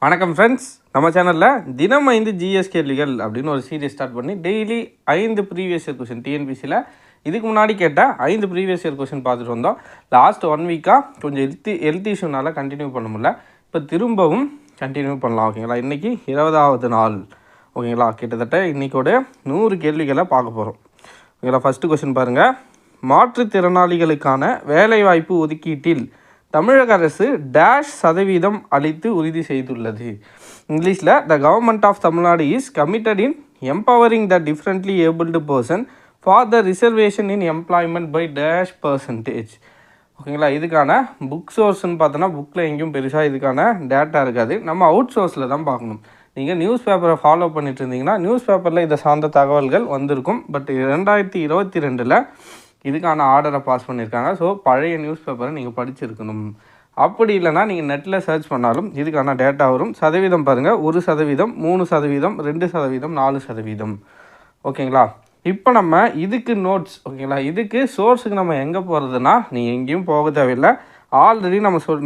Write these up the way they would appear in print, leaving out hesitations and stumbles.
வணக்கம் ஃப்ரெண்ட்ஸ், நம்ம சேனலில் தினம் 5 ஜிஎஸ் கேள்விகள் அப்படின்னு ஒரு சீரீஸ் ஸ்டார்ட் பண்ணி டெய்லி 5 ப்ரீவியஸ் இயர் கொஷின் டிஎன்பிசியில் இதுக்கு முன்னாடி கேட்ட 5 ப்ரீவியஸ் இயர் கொஷின் பார்த்துட்டு வந்தோம். லாஸ்ட் 1 வீக்காக கொஞ்சம் ஹெல்த் இஷ்யூனால கண்டினியூ பண்ண முடியல. இப்போ திரும்பவும் கண்டினியூ பண்ணலாம். ஓகேங்களா, இன்றைக்கி 20வது நாள். ஓகேங்களா, கிட்டத்தட்ட இன்றைக்கோட 100 கேள்விகளை பார்க்க போகிறோம். ஓகேங்களா, ஃபஸ்ட்டு கொஷின் பாருங்கள். மாற்றுத்திறனாளிகளுக்கான வேலைவாய்ப்பு ஒதுக்கீட்டில் தமிழக அரசு %% அளித்து உறுதி செய்துள்ளது. இங்கிலீஷில் the government of Tamil Nadu is committed in empowering the differently abled person for the reservation in employment by %. ஓகேங்களா, இதுக்கான புக் சோர்ஸ்ன்னு பார்த்தோன்னா புக்கில் எங்கேயும் பெருசாக இதுக்கான டேட்டா இருக்காது. நம்ம அவுட் சோர்ஸில் தான் பார்க்கணும். நீங்கள் நியூஸ் பேப்பரை ஃபாலோ பண்ணிட்டு இருந்தீங்கன்னா நியூஸ் பேப்பரில் இதை சார்ந்த தகவல்கள் வந்திருக்கும். பட் 2022 இதுக்கான ஆர்டரை பாஸ் பண்ணியிருக்காங்க. ஸோ பழைய நியூஸ் பேப்பரை நீங்கள் படிச்சிருக்கணும். அப்படி இல்லைனா நீங்கள் நெட்டில் சர்ச் பண்ணாலும் இதுக்கான டேட்டா வரும். சதவீதம் பாருங்கள், 1%, 3%, 2%, 4%. ஓகேங்களா, இப்போ நம்ம இதுக்கு நோட்ஸ், ஓகேங்களா, இதுக்கு சோர்ஸுக்கு நம்ம எங்கே போகிறதுனா நீங்கள் எங்கேயும் போக தேவையில்லை. ஆல்ரெடி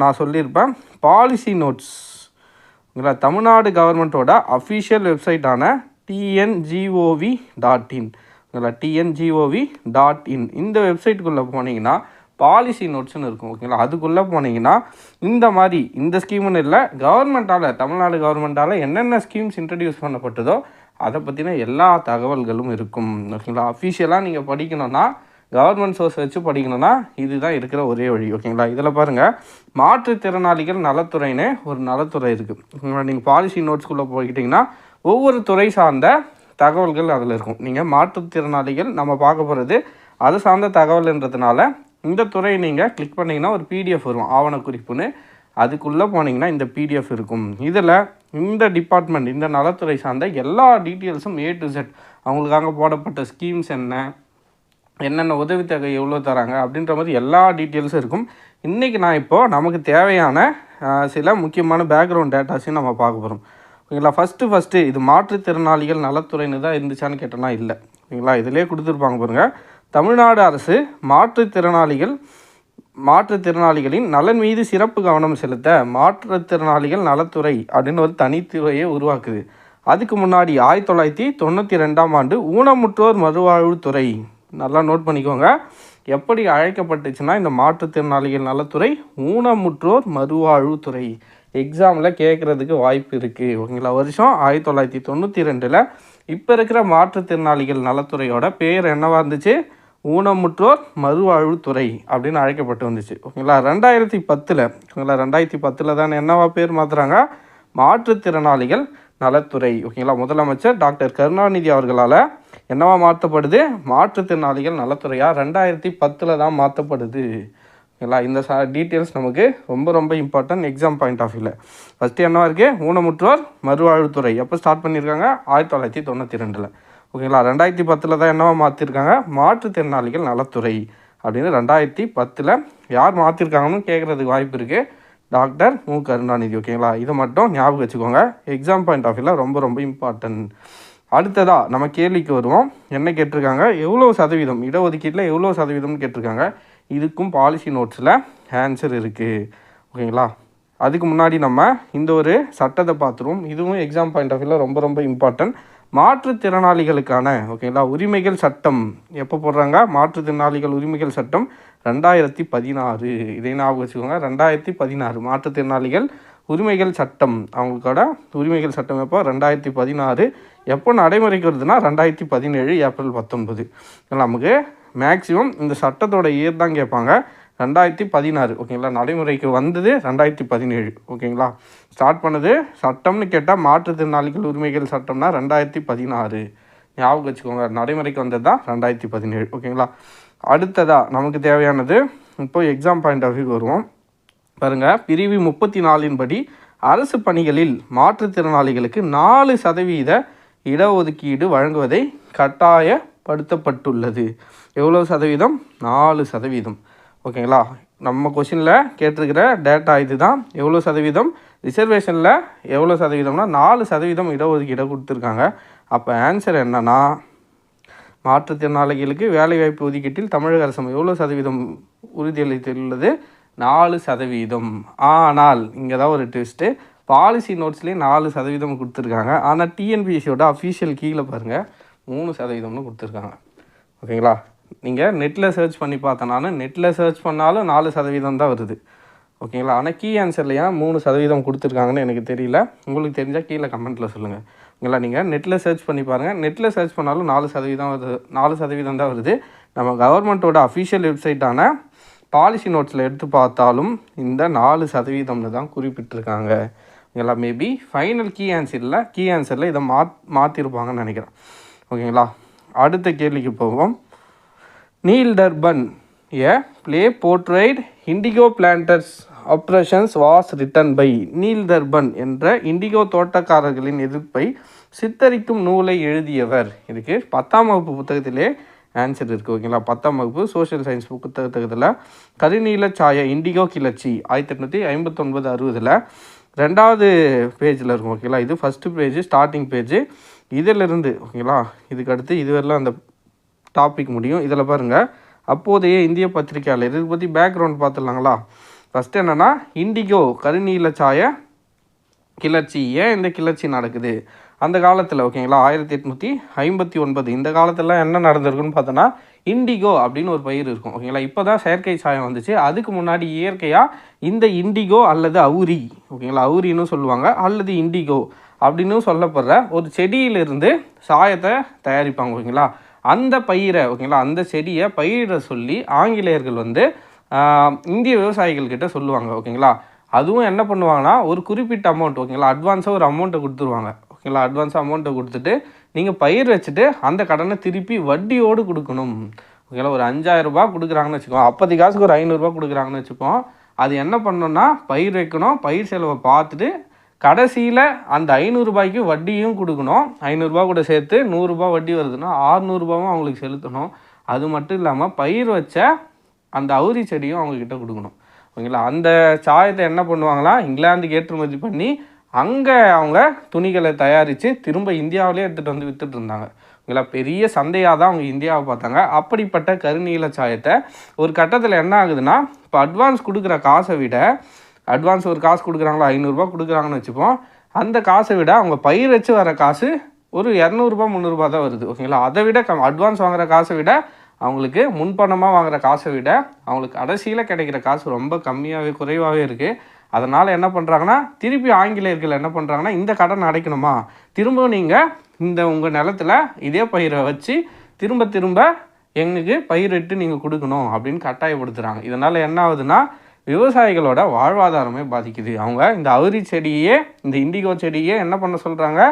நான் சொல்லியிருப்பேன். பாலிசி நோட்ஸ், ஓகேங்களா, தமிழ்நாடு கவர்மெண்ட்டோட அஃபிஷியல் வெப்சைட்டான tngov.in, tngov.in இந்த வெப்சைட்டுக்குள்ளே போனீங்கன்னா பாலிசி நோட்ஸ்னு இருக்கும். ஓகேங்களா, அதுக்குள்ளே போனீங்கன்னா இந்த மாதிரி இந்த ஸ்கீம்னு இல்லை, கவர்மெண்ட்டால் தமிழ்நாடு கவர்மெண்ட்டால் என்னென்ன ஸ்கீம்ஸ் இன்ட்ரடியூஸ் பண்ணப்பட்டதோ அதை பற்றின எல்லா தகவல்களும் இருக்கும். ஓகேங்களா, அஃபிஷியலாக நீங்கள் படிக்கணும்னா கவர்மெண்ட் சோர்ஸ் வச்சு படிக்கணும்னா இதுதான் இருக்கிற ஒரே வழி. ஓகேங்களா, இதில் பாருங்கள், மாற்றுத்திறனாளிகள் நலத்துறைன்னு ஒரு நலத்துறை இருக்குது. ஓகேங்களா, நீங்கள் பாலிசி நோட்ஸ்குள்ளே போய்கிட்டிங்கன்னா ஒவ்வொரு துறை சார்ந்த தகவல்கள் அதில் இருக்கும். நீங்கள் மாற்றுத்திறனாளிகள் நம்ம பார்க்க போகிறது அது சார்ந்த தகவல்ன்றதுனால இந்த துறையை நீங்கள் கிளிக் பண்ணிங்கன்னா ஒரு பிடிஎஃப் வரும், ஆவணக்குறிப்புன்னு. அதுக்குள்ளே போனீங்கன்னா இந்த பிடிஎஃப் இருக்கும். இதில் இந்த டிபார்ட்மெண்ட், இந்த நலத்துறை சார்ந்த எல்லா டீட்டெயில்ஸும் A to Z, அவங்களுக்காக போடப்பட்ட ஸ்கீம்ஸ் என்னென்ன உதவித்தொகை எவ்வளோ தராங்க அப்படின்ற மாதிரி எல்லா டீட்டெயில்ஸும் இருக்கும். இன்றைக்கி நான் இப்போது நமக்கு தேவையான சில முக்கியமான பேக்ரவுண்ட் டேட்டாஸையும் நம்ம பார்க்க போகிறோம். ஓகேங்களா, ஃபஸ்ட்டு இது மாற்றுத்திறனாளிகள் நலத்துறைன்னு தான் இருந்துச்சான்னு கேட்டோன்னா இல்லை. ஓகேங்களா, இதிலே கொடுத்துருப்பாங்க பாருங்கள். தமிழ்நாடு அரசு மாற்றுத்திறனாளிகளின் நலன் மீது சிறப்பு கவனம் செலுத்த மாற்றுத்திறனாளிகள் நலத்துறை அப்படின்னு ஒரு தனித்துறையை உருவாக்குது. அதுக்கு முன்னாடி 1992ஆம் ஆண்டு ஊனமுற்றோர் மறுவாழ்வுத்துறை, நல்லா நோட் பண்ணிக்கோங்க, எப்படி அழைக்கப்பட்டுச்சுன்னா இந்த மாற்றுத்திறனாளிகள் நலத்துறை ஊனமுற்றோர் மறுவாழ்வுத்துறை. எக்ஸாமில் கேட்குறதுக்கு வாய்ப்பு இருக்குது. ஓகேங்களா, வருஷம் 1992. இப்போ இருக்கிற மாற்றுத்திறனாளிகள் நலத்துறையோட பேர் என்னவாக இருந்துச்சு? ஊனமுற்றோர் மறுவாழ்வுத்துறை அப்படின்னு அழைக்கப்பட்டு வந்துச்சு. ஓகேங்களா, 2010, ஓகேங்களா, 2010 தான் என்னவா பேர் மாற்றுறாங்க? மாற்றுத்திறனாளிகள் நலத்துறை. ஓகேங்களா, முதலமைச்சர் டாக்டர் கருணாநிதி அவர்களால் என்னவா மாற்றப்படுது? மாற்றுத்திறனாளிகள் நலத்துறையாக 2010 தான் மாற்றப்படுது. ஓகேங்களா, இந்த டீட்டெயில்ஸ் நமக்கு ரொம்ப இம்பார்ட்டன்ட் எக்ஸாம் பாயிண்ட் ஆஃப் வியூவில். ஃபஸ்ட்டு என்னவா இருக்குது? ஊனமுற்றோர் மறுவாழ்வுத்துறை எப்போ ஸ்டார்ட் பண்ணியிருக்காங்க? 1992. ஓகேங்களா, 2010 தான் என்னவா மாற்றிருக்காங்க? மாற்றுத்திறனாளிகள் நலத்துறை அப்படின்னு 2010 யார் மாற்றிருக்காங்கன்னு கேட்குறதுக்கு வாய்ப்பு இருக்குது. டாக்டர் மு கருணாநிதி. ஓகேங்களா, இதை மட்டும் ஞாபகம் வச்சுக்கோங்க. எக்ஸாம் பாயிண்ட் ஆஃப் வியூவில் ரொம்ப இம்பார்ட்டன்ட். அடுத்ததாக நம்ம கேள்விக்கு வருவோம். என்ன கேட்டிருக்காங்க? எவ்வளோ சதவீதம் இடஒதுக்கீட்டில் எவ்வளோ சதவீதம்னு கேட்டிருக்காங்க. இதுக்கும் பாலிசி நோட்ஸில் ஆன்சர் இருக்குது. ஓகேங்களா, அதுக்கு முன்னாடி நம்ம இந்த ஒரு சட்டத்தை பார்த்துருவோம். இதுவும் எக்ஸாம் பாயிண்ட் ஆஃப் வியூவில் ரொம்ப இம்பார்ட்டன்ட். மாற்றுத்திறனாளிகளுக்கான, ஓகேங்களா, உரிமைகள் சட்டம் எப்போ போடுறாங்க? மாற்றுத்திறனாளிகள் உரிமைகள் சட்டம் 2016. இதை ஞாபகம் வச்சுக்கோங்க, 2016 மாற்றுத்திறனாளிகள் உரிமைகள் சட்டம். அவங்களோட உரிமைகள் சட்டம் எப்போ? 2016. எப்போ நடைமுறைக்கு வருதுன்னா 2017 ஏப்ரல் 19. நமக்கு மேக்ஸிமம் இந்த சட்டத்தோட இயர் தான் கேட்பாங்க. 2016. ஓகேங்களா, நடைமுறைக்கு வந்தது 2017. ஓகேங்களா, ஸ்டார்ட் பண்ணது சட்டம்னு கேட்டால் மாற்றுத்திறனாளிகள் உரிமைகள் சட்டம்னா 2016 ஞாபகம் வச்சுக்கோங்க. நடைமுறைக்கு வந்தது தான் 2017. ஓகேங்களா, அடுத்ததாக நமக்கு தேவையானது இப்போ எக்ஸாம் பாயிண்ட் ஆஃப் வியூ வருவோம். பாருங்கள், பிரிவு 34 படி அரசு பணிகளில் மாற்றுத்திறனாளிகளுக்கு 4% இடஒதுக்கீடு வழங்குவதை கட்டாயப்படுத்தப்பட்டுள்ளது. எவ்வளோ சதவீதம்? 4%. ஓகேங்களா, நம்ம கொஷினில் கேட்டிருக்கிற டேட்டா இது தான். எவ்வளோ சதவீதம்? ரிசர்வேஷனில் எவ்வளோ சதவீதம்னா 4% இடஒதுக்கீடை கொடுத்துருக்காங்க. அப்போ ஆன்சர் என்னன்னா, மாற்றுத்திறனாளிகளுக்கு வேலைவாய்ப்பு ஒதுக்கீட்டில் தமிழக அரசு எவ்வளோ சதவீதம் உறுதியளித்துள்ளது? 4%. ஆனால் இங்கே தான் ஒரு ட்விஸ்ட்டு, பாலிசி நோட்ஸ்லேயே 4% கொடுத்துருக்காங்க. ஆனால் டிஎன்பிஎஸ்சியோட அஃபீஷியல் கீழே பாருங்கள் 3%ன்னு கொடுத்துருக்காங்க. ஓகேங்களா, நீங்கள் நெட்டில் சர்ச் பண்ணி பார்த்தனாலும் நெட்டில் சர்ச் பண்ணாலும் 4% தான் வருது. ஓகேங்களா, ஆனால் கீ ஆன்சரில் ஏன் 3% கொடுத்துருக்காங்கன்னு எனக்கு தெரியல. உங்களுக்கு தெரிஞ்சால் கீழே கமெண்ட்டில் சொல்லுங்கள். ஓகேங்களா, நீங்கள் நெட்டில் சர்ச் பண்ணி பாருங்கள். நெட்டில் சர்ச் பண்ணாலும் 4% வருது, 4% தான் வருது. நம்ம கவர்மெண்ட்டோட அஃபீஷியல் வெப்சைட்டான பாலிசி நோட்ஸில் எடுத்து பார்த்தாலும் இந்த 4%ன்னு தான் குறிப்பிட்டிருக்காங்க. ஓகேங்களா, மேபி ஃபைனல் கீ ஆன்சரில் இதை மாற்றிருப்பாங்கன்னு நினைக்கிறேன். ஓகேங்களா, அடுத்த கேள்விக்கு போவோம். Nil Darpan a play portrait indigo planters oppressions was written by. Nil Darpan என்ற இண்டிகோ தோட்டக்காரர்களின் எதிர்ப்பை சித்தரிக்கும் நூலை எழுதியவர். இதுக்கு 10ஆம் வகுப்பு புத்தகத்திலே ஆன்சர் இருக்குது. ஓகேங்களா, 10ஆம் வகுப்பு சோஷியல் சயின்ஸ் புத்தகத்தில் கருநீல சாய இண்டிகோ கிளர்ச்சி 1859-60 2வது பேஜில் இருக்கும். ஓகேங்களா, இது ஃபஸ்ட்டு பேஜ், ஸ்டார்டிங் பேஜ். இதிலிருந்து ஓகேங்களா, இதுக்கு அடுத்து இதுவரைலாம் அந்த டாபிக் முடியும். இதில் பாருங்கள், அப்போதைய இந்திய பத்திரிகையாளர். இதை பற்றி பேக்ரவுண்ட் பார்த்துடலாங்களா. ஃபஸ்ட்டு என்னென்னா, இண்டிகோ கருநீல சாய கிளர்ச்சி. ஏன் இந்த கிளர்ச்சி நடக்குது அந்த காலத்தில்? ஓகேங்களா, 1859 இந்த காலத்தில் என்ன நடந்திருக்குன்னு பார்த்தோன்னா, இண்டிகோ அப்படின்னு ஒரு பயிர் இருக்கும். ஓகேங்களா, இப்போ தான் செயற்கை சாயம் வந்துச்சு. அதுக்கு முன்னாடி இயற்கையாக இந்த இண்டிகோ அல்லது அவுரி, ஓகேங்களா, அவுரின்னு சொல்லுவாங்க, அல்லது இண்டிகோ அப்படின்னு சொல்லப்படுற ஒரு செடியிலிருந்து சாயத்தை தயாரிப்பாங்க. ஓகேங்களா, அந்த பயிரை, ஓகேங்களா, அந்த செடியை பயிரிட சொல்லி ஆங்கிலேயர்கள் இந்திய விவசாயிகள்கிட்ட சொல்லுவாங்க. ஓகேங்களா, அதுவும் என்ன பண்ணுவாங்கன்னா, ஒரு குறிப்பிட்ட அமௌண்ட், ஓகேங்களா, அட்வான்ஸாக ஒரு அமௌண்ட்டை கொடுத்துருவாங்க. ஓகேங்களா, அட்வான்ஸாக அமௌண்ட்டை கொடுத்துட்டு நீங்கள் பயிர் வச்சுட்டு அந்த கடனை திருப்பி வட்டியோடு கொடுக்கணும். ஓகேங்களா, ஒரு 5000 ரூபா கொடுக்குறாங்கன்னு வச்சுக்கோம். அப்போதைக்கு காசுக்கு ஒரு 500 ரூபா கொடுக்குறாங்கன்னு வச்சுப்போம். அது என்ன பண்ணணும்னா, பயிர் வைக்கணும், பயிர் செலவை பார்த்துட்டு கடைசியில் அந்த 500 ரூபாய்க்கு வட்டியும் கொடுக்கணும். 500 ரூபா கூட சேர்த்து 100 ரூபா வட்டி வருதுன்னா 600 ரூபாவும் அவங்களுக்கு செலுத்தணும். அது மட்டும் இல்லாமல் பயிர் வச்ச அந்த அவுரி செடியும் அவங்கக்கிட்ட கொடுக்கணும். ஓகேங்களா, அந்த சாயத்தை என்ன பண்ணுவாங்களா, இங்கிலாந்துக்கு ஏற்றுமதி பண்ணி அங்கே அவங்க துணிகளை தயாரித்து திரும்ப இந்தியாவிலே எடுத்துகிட்டு வந்து விற்றுட்டு இருந்தாங்க. ஓகேங்களா, பெரிய சந்தையாக தான் அவங்க இந்தியாவை பார்த்தாங்க. அப்படிப்பட்ட கருநீல சாயத்தை ஒரு கட்டத்தில் என்ன ஆகுதுன்னா, இப்போ அட்வான்ஸ் கொடுக்குற காசை விட, அட்வான்ஸ் ஒரு காசு கொடுக்குறாங்களா, 500 ரூபா கொடுக்குறாங்கன்னு வச்சுப்போம், அந்த காசை விட அவங்க பயிர் வச்சு வர காசு ஒரு 200 ரூபா 300 ரூபா தான் வருது. ஓகேங்களா, அதை விட அட்வான்ஸ் வாங்குகிற காசை விட, அவங்களுக்கு முன்பணமாக வாங்குகிற காசை விட அவங்களுக்கு கடைசியில் கிடைக்கிற காசு ரொம்ப குறைவாகவே இருக்குது. அதனால் என்ன பண்ணுறாங்கன்னா, திருப்பி ஆங்கிலேயர்கள் என்ன பண்ணுறாங்கன்னா, இந்த கடன் அடைக்கணுமா, திரும்ப நீங்கள் இந்த உங்கள் நிலத்தில் இதே பயிரை வச்சு திரும்ப எங்களுக்கு பயிரிட்டு நீங்கள் கொடுக்கணும் அப்படின்னு கட்டாயப்படுத்துகிறாங்க. இதனால் என்ன ஆகுதுன்னா, விவசாயிகளோட வாழ்வாதாரமே பாதிக்குது. அவங்க இந்த அவுரி செடியே, இந்த இண்டிகோ செடியே என்ன பண்ண சொல்கிறாங்க,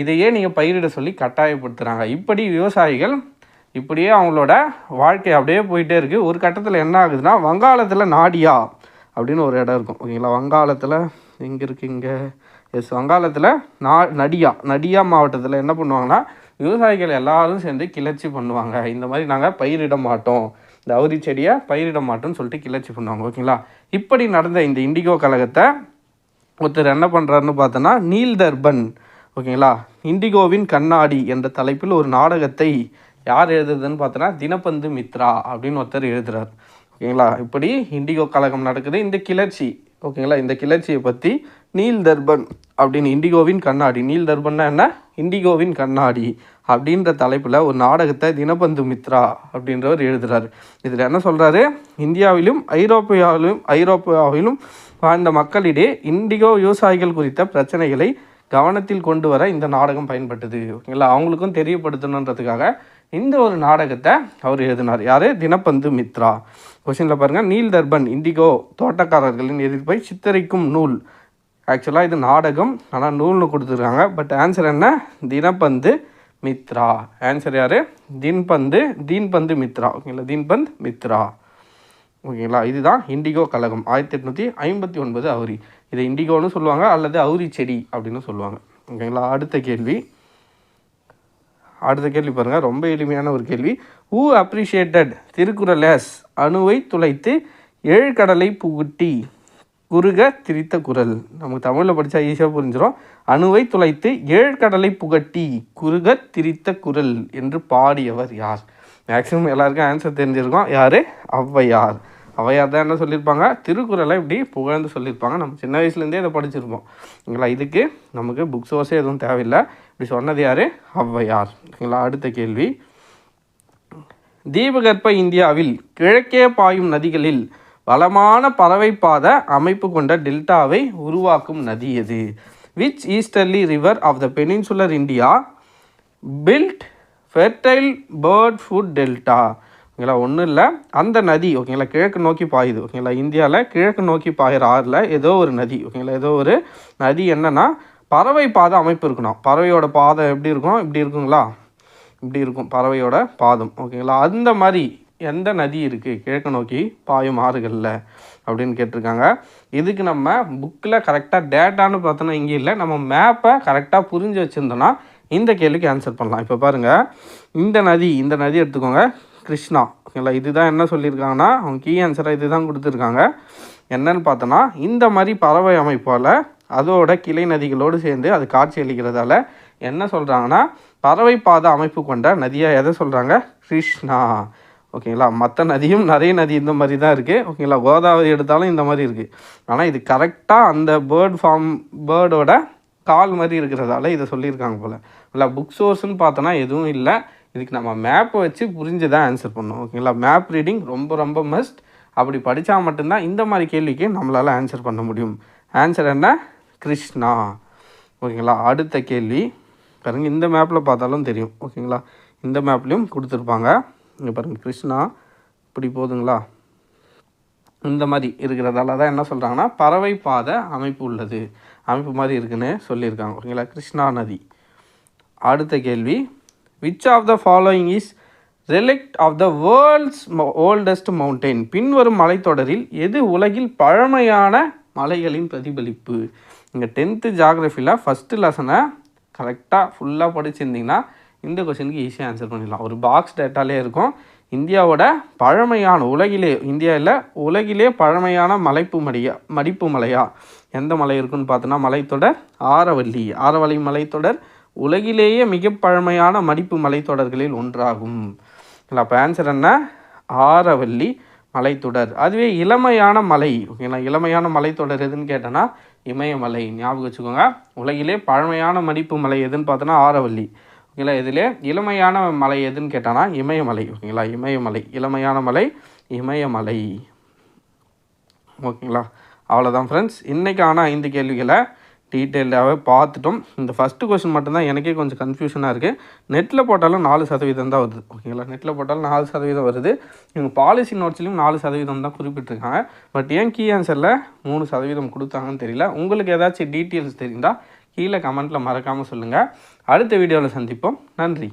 இதையே நீங்கள் பயிரிட சொல்லி கட்டாயப்படுத்துகிறாங்க. இப்படி விவசாயிகள் இப்படியே அவங்களோட வாழ்க்கை அப்படியே போயிட்டே இருக்குது. ஒரு கட்டத்தில் என்ன ஆகுதுன்னா, வங்காளத்தில் நாடியா அப்படின்னு ஒரு இடம் இருக்கும். ஓகேங்களா, வங்காளத்தில் எங்கே இருக்குது, இங்கே வங்காளத்தில் நடியா மாவட்டத்தில் என்ன பண்ணுவாங்கன்னா, விவசாயிகள் எல்லாரும் சேர்ந்து கிளர்ச்சி பண்ணுவாங்க. இந்த மாதிரி நாங்கள் பயிரிட மாட்டோம், இந்த அவுரி செடியை பயிரிட மாட்டோம்னு சொல்லிட்டு கிளர்ச்சி பண்ணுவாங்க. ஓகேங்களா, இப்படி நடந்த இந்த இண்டிகோ கழகத்தை ஒருத்தர் என்ன பண்ணுறாருன்னு பார்த்தோன்னா, நீல் டர்பன், ஓகேங்களா, இண்டிகோவின் கண்ணாடி என்ற தலைப்பில் ஒரு நாடகத்தை யார் எழுதுறதுன்னு பார்த்தோன்னா, தினபந்து மித்ரா அப்படின்னு ஒருத்தர் எழுதுகிறார். ஓகேங்களா, இப்படி இண்டிகோ கழகம் நடக்குது. இந்த கிளர்ச்சி, ஓகேங்களா, இந்த கிளர்ச்சியை பற்றி நீல் டர்பன் அப்படின்னு இண்டிகோவின் கண்ணாடி, நீல் டர்பன்னா என்ன, இண்டிகோவின் கண்ணாடி அப்படின்ற தலைப்பில் ஒரு நாடகத்தை தினபந்து மித்ரா அப்படின்றவர் எழுதுகிறார். இதில் என்ன சொல்கிறாரு, இந்தியாவிலும் ஐரோப்பாவிலும் வாழ்ந்த மக்களிடையே இண்டிகோ விவசாயிகள் குறித்த பிரச்சனைகளை கவனத்தில் கொண்டு வர இந்த நாடகம் பயன்பட்டது. ஓகேங்களா, அவங்களுக்கும் தெரியப்படுத்தணுன்றதுக்காக இந்த ஒரு நாடகத்தை அவர் எழுதினார். யார், தினபந்து மித்ரா. கொஸ்டினில் பாருங்கள், நீல் டர்பன் இண்டிகோ தோட்டக்காரர்களின் எதிர்ப்பை சித்தரிக்கும் நூல். ஆக்சுவலாக இது நாடகம், ஆனால் நூல்னு கொடுத்துருக்காங்க. பட் ஆன்சர் என்ன, தினபந்து மித்ரா. ஆன்சர் யார், தீன்பந்து மித்ரா. ஓகேங்களா, தீன்பந்த் மித்ரா. ஓகேங்களா, இதுதான் இண்டிகோ கழகம். 1859 அவுரி. இதை இண்டிகோன்னு சொல்லுவாங்க அல்லது அவுரி செடி அப்படின்னு சொல்லுவாங்க. ஓகேங்களா, அடுத்த கேள்வி பாருங்கள், ரொம்ப எளிமையான ஒரு கேள்வி. ஹூ அப்ரிஷியேட்டட் திருக்குறள் எஸ் அணுவை துளைத்து 7 கடலை புகுட்டி குறுக திரித்த குரல். நமக்கு தமிழில் படித்தா ஈஸியாக புரிஞ்சிடும். அணுவை துளைத்து 7 கடலை புகட்டி குறுக திரித்த குரல் என்று பாடியவர் யார்? மேக்ஸிமம் எல்லாருக்கும் ஆன்சர் தெரிஞ்சிருக்கோம். யார், ஔவையார். ஔவையார் தான் என்ன சொல்லியிருப்பாங்க, திருக்குறளை இப்படி புகழ்ந்து சொல்லியிருப்பாங்க. நம்ம சின்ன வயசுலேருந்தே இதை படிச்சிருப்போம் ஓகேங்களா. இதுக்கு நமக்கு புக் சோர்ஸே எதுவும் தேவையில்லை. இப்படி சொன்னது யார், ஔவையார் ஓகேங்களா. அடுத்த கேள்வி, தீபகற்ப இந்தியாவில் கிழக்கே பாயும் நதிகளில் வளமான பறவை பாத அமைப்பு கொண்ட டெல்டாவை உருவாக்கும் நதி எது? Which easterly river of the peninsular India build fertile bird foot delta ஓகேங்களா. ஒன்றும் இல்லை, அந்த நதி ஓகேங்களா கிழக்கு நோக்கி பாயுது ஓகேங்களா. இந்தியாவில் கிழக்கு நோக்கி பாயிற ஆறில் ஏதோ ஒரு நதி ஓகேங்களா. ஏதோ ஒரு நதி என்னென்னா பறவை பாதை அமைப்பு இருக்கணும். பறவையோட பாதை எப்படி இருக்கும், இப்படி இருக்குங்களா, இப்படி இருக்கும் பறவையோட பாதம் ஓகேங்களா. அந்த மாதிரி எந்த நதி இருக்குது கிழக்கு நோக்கி பாயும் ஆறுகளில் அப்படின்னு கேட்டிருக்காங்க. இதுக்கு நம்ம புக்கில் கரெக்டாக டேட்டான்னு பார்த்தோன்னா இங்கே இல்லை, நம்ம மேப்பை கரெக்டாக புரிஞ்சு வச்சுருந்தோன்னா இந்த கேள்விக்கு ஆன்சர் பண்ணலாம். இப்போ பாருங்கள், இந்த நதி எடுத்துக்கோங்க, கிருஷ்ணா ஓகேங்களா. இதுதான் என்ன சொல்லியிருக்காங்கன்னா அவங்க கீ ஆன்சராக இது தான் கொடுத்துருக்காங்க. என்னன்னு பார்த்தோன்னா இந்த மாதிரி பறவை அமைப்பால் அதோட கிளை நதிகளோடு சேர்ந்து அது காட்சி அளிக்கிறதால என்ன சொல்கிறாங்கன்னா பறவை பாதை அமைப்பு கொண்ட நதியாக எதை சொல்கிறாங்க, கிருஷ்ணா ஓகேங்களா. மற்ற நதியும் நிறைய நதி இந்த மாதிரி தான் இருக்குது ஓகேங்களா. கோதாவரி எடுத்தாலும் இந்த மாதிரி இருக்குது. ஆனால் இது கரெக்டாக அந்த பேர்டோட கால் மாதிரி இருக்கிறதால இதை சொல்லியிருக்காங்க போல். இல்லை புக் சோர்ஸ்ன்னு பார்த்தோன்னா எதுவும் இல்லை. இதுக்கு நம்ம மேப்பை வச்சு புரிஞ்சு தான் ஆன்சர் பண்ணணும் ஓகேங்களா. மேப் ரீடிங் ரொம்ப ரொம்ப மஸ்ட். அப்படி படித்தா மட்டும்தான் இந்த மாதிரி கேள்விக்கு நம்மளால் ஆன்சர் பண்ண முடியும். ஆன்சர் என்ன, கிருஷ்ணா ஓகேங்களா. அடுத்த கேள்வி பாருங்கள், இந்த மேப்பில் பார்த்தாலும் தெரியும் ஓகேங்களா. இந்த மேப்லேயும் கொடுத்துருப்பாங்க. இங்கே பாருங்கள், கிருஷ்ணா இப்படி போதுங்களா, இந்த மாதிரி இருக்கிறதால தான் என்ன சொல்கிறாங்கன்னா பறவை பாதை அமைப்பு உள்ளது, அமைப்பு மாதிரி இருக்குன்னு சொல்லியிருக்காங்க ஓகேங்களா. கிருஷ்ணா நதி. அடுத்த கேள்வி, which of the following is relict of the world's oldest mountain? பின்வரும் மலைத்தொடரில் எது உலகில் பழமையான மலைகளின் பிரதிபலிப்பு? இங்கே 10th ஜியாகிரஃபியில் ஃபஸ்ட்டு லெசனை கரெக்டாக ஃபுல்லாக படிச்சிருந்திங்கன்னா இந்த கொஸ்டினுக்கு ஈஸியாக ஆன்சர் பண்ணிடலாம். ஒரு பாக்ஸ் டேட்டாலே இருக்கும். இந்தியாவோட பழமையான உலகிலே பழமையான மடிப்பு மலையா எந்த மலை இருக்குன்னு பார்த்தோன்னா மலைத்தொடர் ஆரவல்லி மலைத்தொடர் உலகிலேயே மிக பழமையான மடிப்பு மலைத்தொடர்களில் ஒன்றாகும். அப்போ ஆன்சர் என்ன, ஆரவல்லி மலைத்தொடர். அதுவே இளமையான மலை ஓகேங்களா, இளமையான மலைத்தொடர் எதுன்னு கேட்டோன்னா இமயமலை. ஞாபகம் வச்சுக்கோங்க. உலகிலே பழமையான மடிப்பு மலை எதுன்னு பார்த்தோன்னா ஆரவல்லி ஓகேங்களா. இதிலே இளமையான மலை எதுன்னு கேட்டானா இமயமலை ஓகேங்களா. இளமையான மலை இமயமலை ஓகேங்களா. அவ்வளோதான் ஃப்ரெண்ட்ஸ். இன்றைக்கான 5 கேள்விகளை டீட்டெயில்டாகவே பார்த்துட்டோம். இந்த ஃபஸ்ட்டு கொஸ்டின் மட்டும்தான் எனக்கே கொஞ்சம் கன்ஃபியூஷனாக இருக்குது. நெட்டில் போட்டாலும் 4% தான் வருது ஓகேங்களா. நெட்டில் போட்டாலும் 4% வருது. இவங்க பாலிசி நோட்ஸ்லையும் 4% தான் குறிப்பிட்டிருக்காங்க. பட் ஏன் கீ ஆன்சரில் 3% கொடுத்தாங்கன்னு தெரியல. உங்களுக்கு ஏதாச்சும் டீட்டெயில்ஸ் தெரிந்தால் கீழே கமெண்ட்டில் மறக்காமல் சொல்லுங்கள். அடுத்த வீடியோவில் சந்திப்போம். நன்றி.